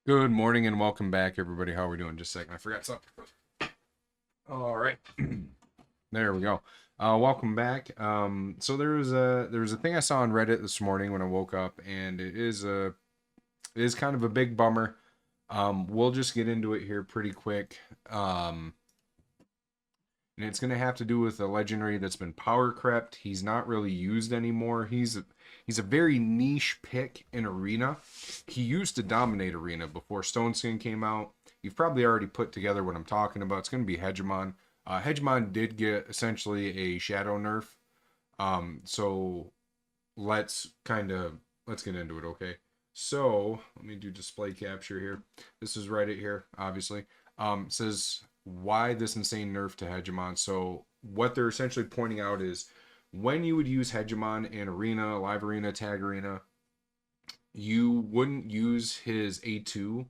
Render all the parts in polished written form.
Good morning and welcome back, everybody. How are we doing? Just a second. I forgot something. All right. There we go. Welcome back. So there was a thing I saw on Reddit this morning when I woke up, and it is kind of a big bummer. We'll just get into it here pretty quick. And it's gonna have to do with a legendary that's been power crept. He's not really used anymore. He's a very niche pick in Arena. He used to dominate Arena before Stone Skin came out. You've probably already put together what I'm talking about. It's gonna be Hegemon. Hegemon did get essentially a shadow nerf. So let's get into it, okay? So let me do display capture here. This is Reddit here, obviously. Says why this insane nerf to Hegemon. So what they're essentially pointing out is when you would use Hegemon in Arena, Live Arena, Tag Arena, you wouldn't use his A2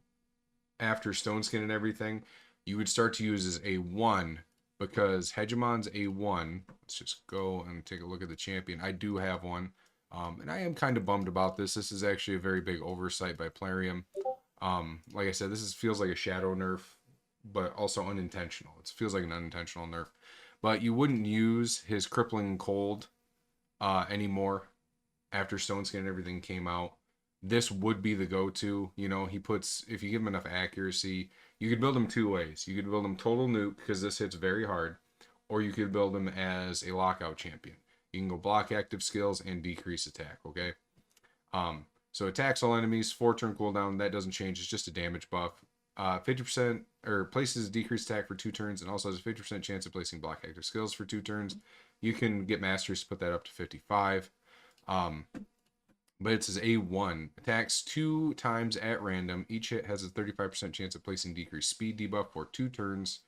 after Stone Skin and everything. You would start to use his A1 because Hegemon's A1. Let's just go and take a look at the champion. I do have one. And I am kind of bummed about this. This is actually a very big oversight by Plarium. Like I said, feels like a shadow nerf, but also unintentional. It feels like an unintentional nerf. But you wouldn't use his crippling cold anymore after Stone Skin and everything came out. This would be the go-to. You know, if you give him enough accuracy, you could build him two ways. You could build him total nuke because this hits very hard, or you could build him as a lockout champion. You can go block active skills and decrease attack, okay? So attacks all enemies, 4-turn cooldown, that doesn't change, it's just a damage buff. 50% or places decreased attack for 2 turns and also has a 50% chance of placing block active skills for 2 turns. You can get masters to put that up to 55. But it says A1 attacks 2 times at random. Each hit has a 35% chance of placing decreased speed debuff for 2 turns.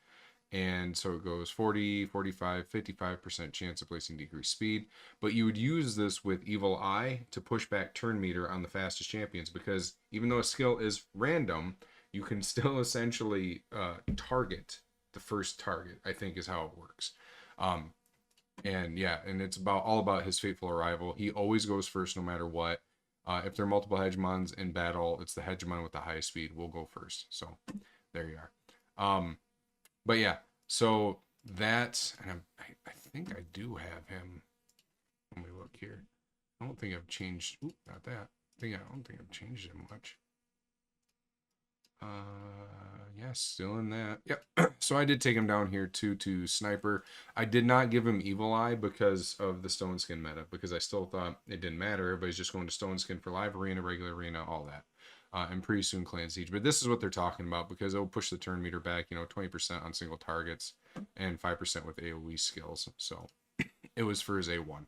And so it goes 40, 45, 55% chance of placing decreased speed. But you would use this with Evil Eye to push back turn meter on the fastest champions because even though a skill is random, you can still essentially target the first target, I think is how it works. And yeah, and it's all about his fateful arrival. He always goes first no matter what. If there are multiple Hegemons in battle, it's the Hegemon with the highest speed will go first. So there you are. But yeah, so that's, and I think I do have him. Let me look here. I don't think I've changed. Oop, not that. I don't think I've changed him much. Yes, still in that. Yep. So I did take him down here to Sniper. I did not give him Evil Eye because of the Stone Skin meta, because I still thought it didn't matter. Everybody's just going to Stone Skin for live arena, regular arena, all that. And pretty soon Clan Siege. But this is what they're talking about because it'll push the turn meter back, 20% on single targets and 5% with AoE skills. So it was for his A1.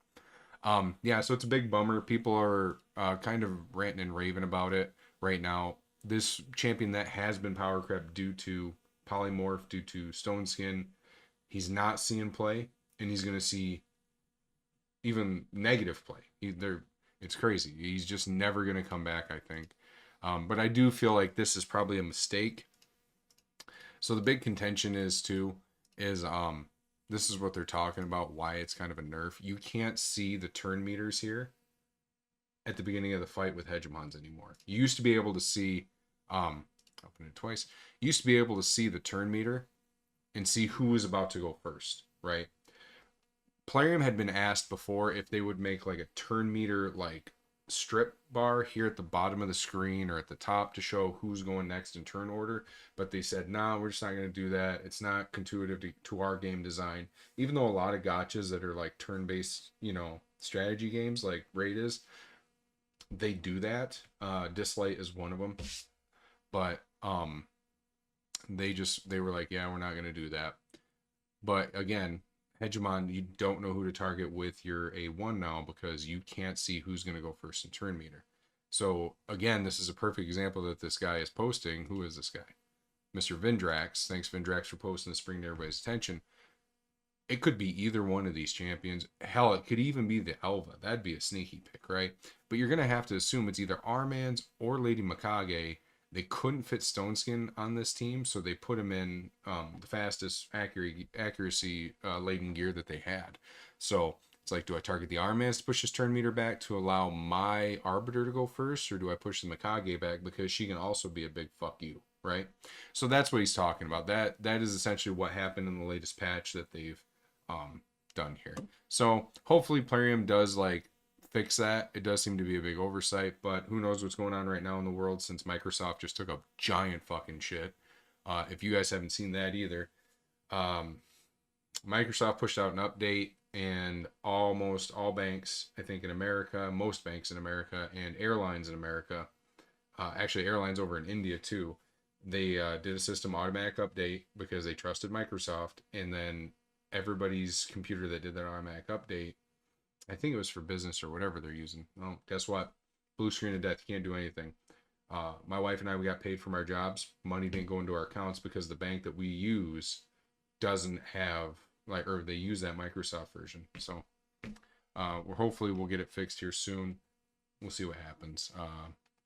Yeah, so it's a big bummer. People are kind of ranting and raving about it right now. This champion that has been power crept due to polymorph, due to Stone Skin, he's not seeing play, and he's going to see even negative play. It's crazy. He's just never going to come back, I think. But I do feel like this is probably a mistake. So the big contention is this is what they're talking about, why it's kind of a nerf. You can't see the turn meters here at the beginning of the fight with Hegemons anymore. You used to be able to see, open it twice. You used to be able to see the turn meter and see who was about to go first, right? Plarium had been asked before if they would make like a turn meter like strip bar here at the bottom of the screen or at the top to show who's going next in turn order, but they said no, we're just not going to do that. It's not intuitive to our game design, even though a lot of gotchas that are like turn-based strategy games like Raid is, they do that. Dislight is one of them, but they were like, yeah, we're not going to do that. But again, Hegemon, you don't know who to target with your A1 now because you can't see who's going to go first in turn meter. So again, this is a perfect example that this guy is posting. Who is this guy? Mr. Vindrax. Thanks, Vindrax, for posting this, bringing everybody's attention. It could be either one of these champions. Hell, it could even be the Elva. That'd be a sneaky pick, right? But you're going to have to assume it's either Armans or Lady Mikage. They couldn't fit Stone Skin on this team, so they put him in the fastest accuracy laden gear that they had. So It's like, do I target the Armans to push his turn meter back to allow my Arbiter to go first, or do I push the Mikage back because she can also be a big fuck you, right? So that's what he's talking about. That is essentially what happened in the latest patch that they've done here. So hopefully Plarium does like fix that. It does seem to be a big oversight, but who knows what's going on right now in the world since Microsoft just took a giant fucking shit. If you guys haven't seen that either, Microsoft pushed out an update, and almost all banks, I think in America, most banks in America, and airlines in America, actually airlines over in India too, they did a system automatic update because they trusted Microsoft, and then everybody's computer that did that automatic update, I think it was for business or whatever they're using. Well, guess what? Blue screen of death. You can't do anything. My wife and I, we got paid from our jobs. Money didn't go into our accounts because the bank that we use doesn't have like, or they use that Microsoft version. So we're hopefully we'll get it fixed here soon. We'll see what happens.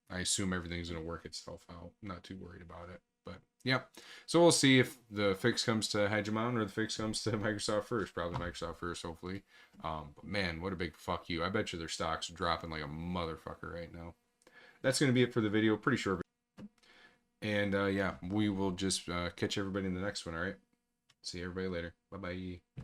I assume everything's going to work itself out. I'm not too worried about it. But yeah, so we'll see if the fix comes to Hegemon or the fix comes to Microsoft first. Probably Microsoft first, hopefully. But man, what a big fuck you. I bet you their stocks are dropping like a motherfucker right now. That's going to be it for the video. Pretty sure. And yeah, we will just catch everybody in the next one, all right? See everybody later. Bye-bye.